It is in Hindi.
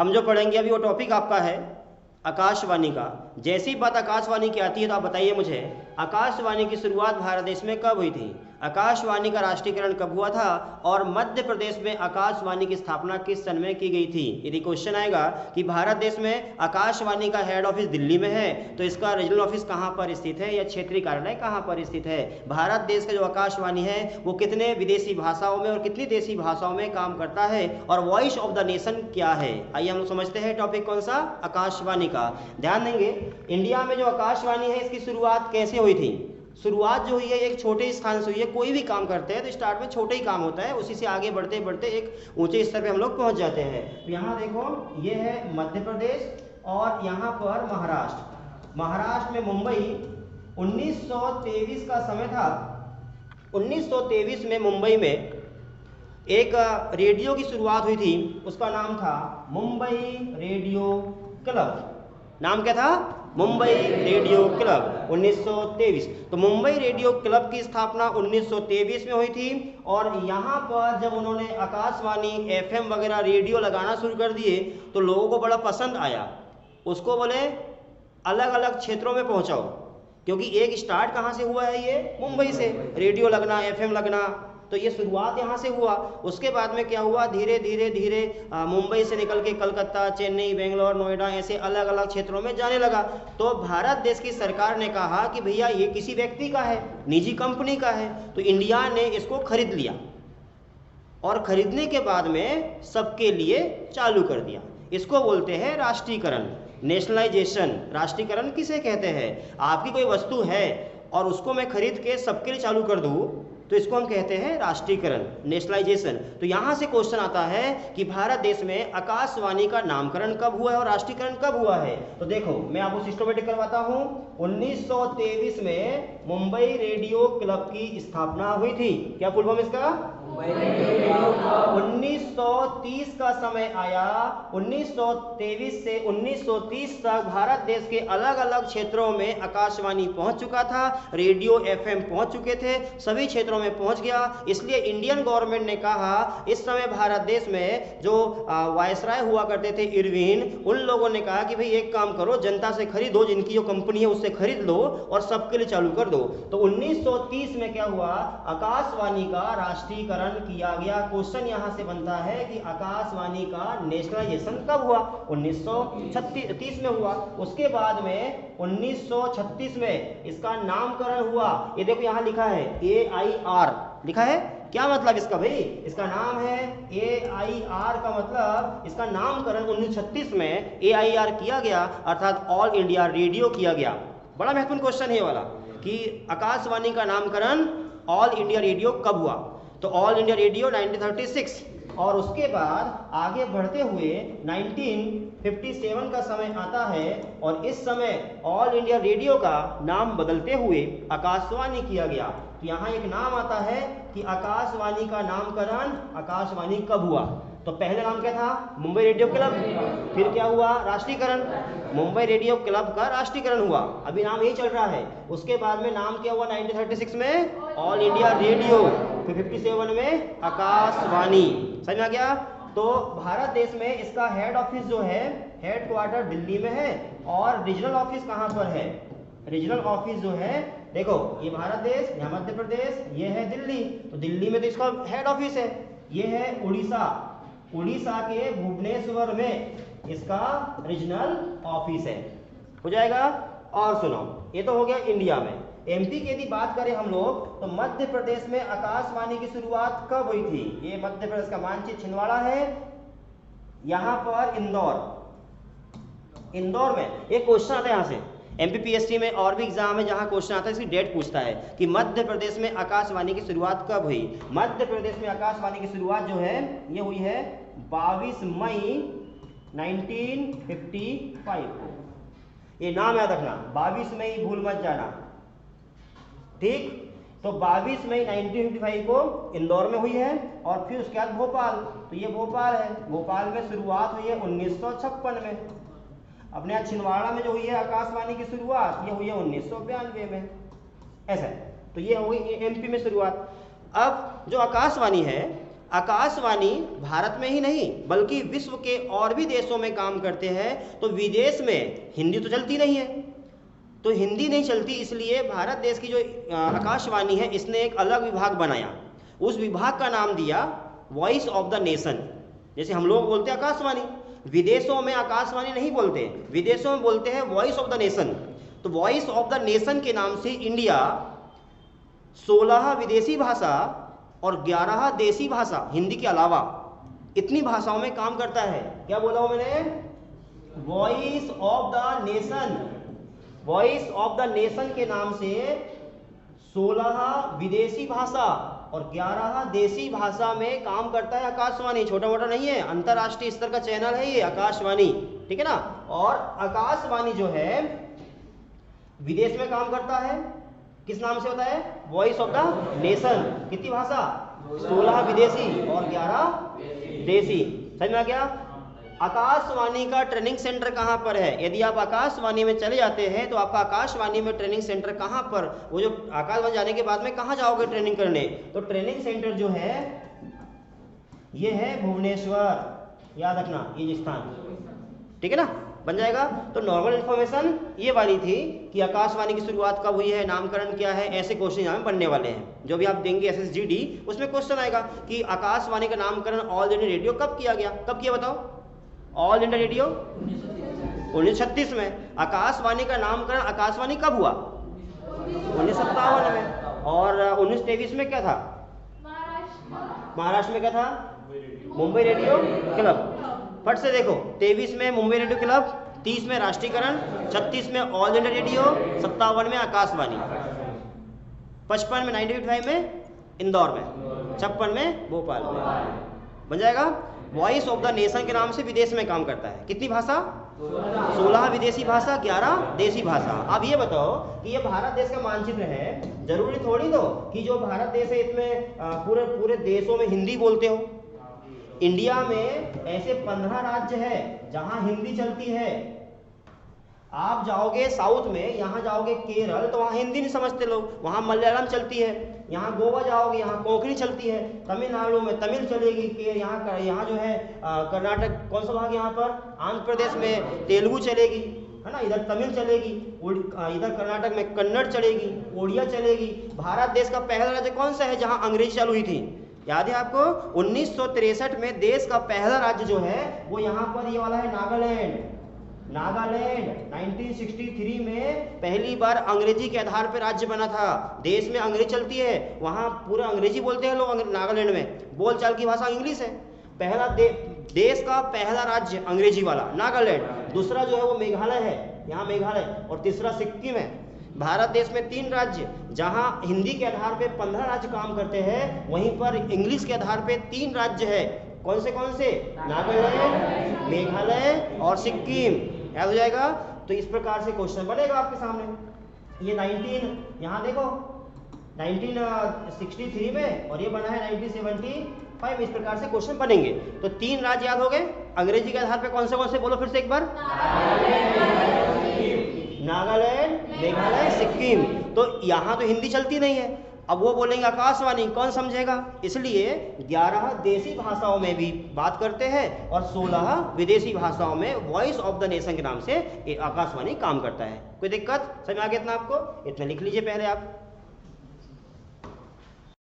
हम जो पढ़ेंगे अभी वो टॉपिक आपका है आकाशवाणी का। जैसी बात आकाशवाणी की आती है तो आप बताइए मुझे, आकाशवाणी की शुरुआत भारत देश में कब हुई थी? आकाशवाणी का राष्ट्रीयकरण कब हुआ था? और मध्य प्रदेश में आकाशवाणी की स्थापना किस सन में की गई थी? यदि क्वेश्चन आएगा कि भारत देश में आकाशवाणी का हेड ऑफिस दिल्ली में है तो इसका रीजनल ऑफिस कहाँ पर स्थित है या क्षेत्रीय कार्यालय कहाँ पर स्थित है? भारत देश का जो आकाशवाणी है वो कितने विदेशी भाषाओं में और कितनी देशी भाषाओं में काम करता है और वॉइस ऑफ द नेशन क्या है? आइए हम लोग समझते हैं टॉपिक कौन सा, आकाशवाणी का। ध्यान देंगे, इंडिया में जो आकाशवाणी है इसकी शुरुआत कैसे हुई थी? शुरुआत जो हुई है एक छोटे स्थान से हुई है। कोई भी काम करते हैं तो स्टार्ट में छोटे ही काम होता है, उसी से आगे बढ़ते बढ़ते एक ऊंचे स्तर पे हम लोग पहुंच जाते हैं। तो यहाँ देखो, ये है मध्य प्रदेश और यहाँ पर महाराष्ट्र। महाराष्ट्र में मुंबई 1923 का समय था। 1923 में मुंबई में एक रेडियो की शुरुआत हुई थी, उसका नाम था मुंबई रेडियो क्लब। नाम क्या था? Mumbai radio club 1923। तो मुंबई रेडियो क्लब की स्थापना 1923 में हुई थी और यहाँ पर जब उन्होंने आकाशवाणी एफएम वगैरह रेडियो लगाना शुरू कर दिए तो लोगों को बड़ा पसंद आया। उसको बोले अलग अलग क्षेत्रों में पहुँचाओ, क्योंकि एक स्टार्ट कहाँ से हुआ है, ये मुंबई से रेडियो लगना, एफएम लगना, तो ये शुरुआत यहाँ से हुआ। उसके बाद में क्या हुआ, धीरे धीरे धीरे मुंबई से निकल के कलकत्ता, चेन्नई, बेंगलोर, नोएडा ऐसे अलग अलग क्षेत्रों में जाने लगा। तो भारत देश की सरकार ने कहा कि भैया ये किसी व्यक्ति का है, निजी कंपनी का है, तो इंडिया ने इसको खरीद लिया और खरीदने के बाद में सबके लिए चालू कर दिया। इसको बोलते हैं राष्ट्रीयकरण, नेशनलाइजेशन। राष्ट्रीयकरण किसे कहते हैं? आपकी कोई वस्तु है और उसको मैं खरीद के सबके लिए चालू कर दूं तो इसको हम कहते हैं राष्ट्रीयकरण, नेशनलाइजेशन। तो यहाँ से क्वेश्चन आता है कि भारत देश में आकाशवाणी का नामकरण कब हुआ है और राष्ट्रीयकरण कब हुआ है? तो देखो मैं आपको सिस्टमेटिक करवाता हूँ। 1923 में मुंबई रेडियो क्लब की स्थापना हुई थी। क्या फुल फॉर्म इसका? 1930 का समय आया। 1923 से 1930 तक भारत देश के अलग अलग क्षेत्रों में आकाशवाणी पहुंच चुका था, रेडियो एफएम पहुंच चुके थे, सभी क्षेत्रों में पहुंच गया। इसलिए इंडियन गवर्नमेंट ने कहा, इस समय भारत देश में जो वायसराय हुआ करते थे इरविन, उन लोगों ने कहा कि भाई एक काम करो, जनता से खरीदो, जिनकी जो कंपनी है उससे खरीद लो और सबके लिए चालू कर दो। तो 1930 में क्या हुआ, आकाशवाणी का राष्ट्रीयकरण किया गया। क्वेश्चन यहां से बनता है कि आकाशवाणी का नेशनलाइजेशन कब हुआ? 1936 में हुआ। उसके बाद में 1936 में इसका नामकरण हुआ। ये देखो यहां लिखा है AIR लिखा है। क्या मतलब इसका भाई? इसका नाम है AIR का मतलब इसका नामकरण 1936 में AIR किया गया, अर्थात ऑल इंडिया रेडियो किया गया। बड़ा महत्वपूर्ण क्वेश्चन है ये वाला कि आकाशवाणी का नामकरण ऑल इंडिया रेडियो कब हुआ? तो ऑल इंडिया रेडियो 1936। और उसके बाद आगे बढ़ते हुए 1957 का समय आता है और इस समय ऑल इंडिया रेडियो का नाम बदलते हुए आकाशवाणी किया गया। तो यहाँ एक नाम आता है कि आकाशवाणी का नामकरण आकाशवाणी कब हुआ? तो पहले नाम क्या था? Mumbai radio club. फिर क्या हुआ? राष्ट्रीयकरण। मुंबई रेडियो क्लब का राष्ट्रीयकरण हुआ, अभी नाम यही चल रहा है। उसके बाद में नाम क्या हुआ? 1936 में ऑल इंडिया रेडियो, फिर 57 में आकाशवाणी। समझ में आ गया? तो भारत देश में इसका हेड ऑफिस जो है, हेड क्वार्टर दिल्ली में है और रीजनल ऑफिस कहाँ पर है? रीजनल ऑफिस जो है, देखो ये भारत देश, यहाँ मध्य प्रदेश, ये है दिल्ली। तो दिल्ली में तो इसका हेड ऑफिस है। ये है उड़ीसा, उड़ीसा के भुवनेश्वर में इसका रीजनल ऑफिस है। हो जाएगा? और सुनो, ये तो हो गया इंडिया में। एमपी की यदि बात करें हम लोग तो मध्य प्रदेश में आकाशवाणी की शुरुआत कब हुई थी? ये मध्य प्रदेश का मानचित्र छिंदवाड़ा है, यहाँ पर इंदौर में एक क्वेश्चन आता है यहाँ से एमपीपीएससी में और भी एग्जाम है जहाँ क्वेश्चन आता है, इसकी डेट पूछता है कि मध्य प्रदेश में आकाशवाणी की शुरुआत कब हुई। मध्य प्रदेश में आकाशवाणी की शुरुआत जो है ये हुई है 22 मई 1955 को। ये नाम याद रखना, 22 मई भूल मत जाना, ठीक? तो 22 मई 1955 को इंदौर में हुई है और फिर उसके बाद भोपाल। तो ये भोपाल है, भोपाल में शुरुआत हुई है 1956 में। अपने यहाँ छिंदवाड़ा में जो हुई है आकाशवाणी की शुरुआत, ये हुई है 1992 में। ऐसा है, तो ये हो गई एमपी में शुरुआत। अब जो आकाशवाणी है, आकाशवाणी भारत में ही नहीं बल्कि विश्व के और भी देशों में काम करते हैं, तो विदेश में हिंदी तो चलती नहीं है, तो हिंदी नहीं चलती, इसलिए भारत देश की जो आकाशवाणी है इसने एक अलग विभाग बनाया। उस विभाग का नाम दिया वॉइस ऑफ द नेशन। जैसे हम लोग बोलते हैं आकाशवाणी, विदेशों में आकाशवाणी नहीं बोलते, विदेशों में बोलते हैं वॉइस ऑफ द नेशन। तो वॉइस ऑफ द नेशन के नाम से इंडिया 16 विदेशी भाषा और 11 देसी भाषा हिंदी के अलावा इतनी भाषाओं में काम करता है। क्या बोला हूं मैंने? Voice of the nation. Voice of the nation के नाम से 16 विदेशी भाषा और 11 देसी भाषा में काम करता है आकाशवाणी। छोटा मोटा नहीं है, अंतरराष्ट्रीय स्तर का चैनल है ये आकाशवाणी, ठीक है ना। और आकाशवाणी जो है विदेश में काम करता है, किस नाम से होता है? Voice of the nation. कितनी भाषा? 16 विदेशी और 11 देसी। समझ में आ गया? आकाशवाणी का ट्रेनिंग सेंटर कहाँ पर है? यदि आप आकाशवाणी में चले जाते हैं तो आपका आकाशवाणी में ट्रेनिंग सेंटर कहाँ पर, वो जो आकाशवाणी जाने के बाद में कहाँ जाओगे ट्रेनिंग करने? तो ट्रेनिंग सेंटर जो है ये है भुवनेश्वर, याद रखना ये स्थान, ठीक है ना, बन जाएगा। तो नॉर्मल इन्फॉर्मेशन ये वाली थी कि आकाशवाणी की शुरुआत कब हुई है, नामकरण क्या है, ऐसे क्वेश्चन यहाँ में बनने वाले हैं। जो भी आप देंगे SSGD उसमें क्वेश्चन आएगा कि आकाशवाणी का नामकरण ऑल इंडिया रेडियो कब किया गया? कब किया बताओ? ऑल इंडिया रेडियो 1936 में। आकाशवाणी का नामकरण आकाशवाणी कब हुआ? 1957 में। और 1923 में क्या था? महाराष्ट्र में क्या था? Mumbai radio club. फट से देखो, 23 में मुंबई रेडियो क्लब, 30 में राष्ट्रीयकरण, 36 में ऑल इंडिया रेडियो, 57 में आकाशवाणी, 55 में 1955 में इंदौर में, 56 में भोपाल में। बन जाएगा। वॉइस ऑफ द नेशन के नाम से विदेश में काम करता है। कितनी भाषा? 16 विदेशी भाषा, 11 देसी भाषा। अब ये बताओ कि ये भारत देश का मानचित्र है, जरूरी थोड़ी तो कि जो भारत देश है इसमें पूरे देशों में हिंदी बोलते हो। इंडिया में ऐसे 15 राज्य है जहां हिंदी चलती है। आप जाओगे साउथ में, यहाँ जाओगे केरल तो वहाँ हिंदी नहीं समझते लोग, वहाँ मलयालम चलती है। यहाँ गोवा जाओगे यहाँ कोंकणी चलती है। तमिलनाडु में तमिल चलेगी। यहाँ जो है कर्नाटक, कौन सा भाग यहाँ पर? आंध्र प्रदेश में तेलुगु चलेगी, है ना, इधर तमिल चलेगी, इधर कर्नाटक में कन्नड़ चलेगी, उड़िया चलेगी। भारत देश का पहला राज्य कौन सा है जहाँ अंग्रेजी चालू हुई थी? याद है आपको? 1963 में देश का पहला राज्य जो है वो यहाँ पर ये वाला है, नागालैंड। नागालैंड 1963 में पहली बार अंग्रेजी के आधार पर राज्य बना था। देश में अंग्रेजी चलती है, वहाँ पूरा अंग्रेजी बोलते हैं लोग। नागालैंड में बोलचाल की भाषा इंग्लिश है। पहला देश का पहला राज्य अंग्रेजी वाला नागालैंड। दूसरा जो है वो मेघालय है, यहाँ मेघालय। और तीसरा सिक्किम है। भारत देश में 3 राज्य जहां हिंदी के आधार पे 15 राज्य काम करते हैं, वहीं पर इंग्लिश के आधार पे 3 राज्य है। कौन से? नागालैंड, मेघालय और सिक्किम। याद हो जाएगा। तो इस प्रकार से क्वेश्चन बनेगा आपके सामने। ये 19 यहाँ देखो 1963 में और ये बना है 1975। इस प्रकार से क्वेश्चन बनेंगे। तो 3 राज्य याद हो गए। अंग्रेजी के आधार पे कौन से बोलो फिर से एक बार? नागालैंड, मेघालय, सिक्किम। तो यहाँ तो हिंदी चलती नहीं है, अब वो बोलेंगे आकाशवाणी, कौन समझेगा? इसलिए 11 देसी भाषाओं में भी बात करते हैं और 16 विदेशी भाषाओं में वॉइस ऑफ द नेशन के नाम से आकाशवाणी काम करता है। कोई दिक्कत समझ में आ गया इतना? आपको इतना लिख लीजिए पहले आप।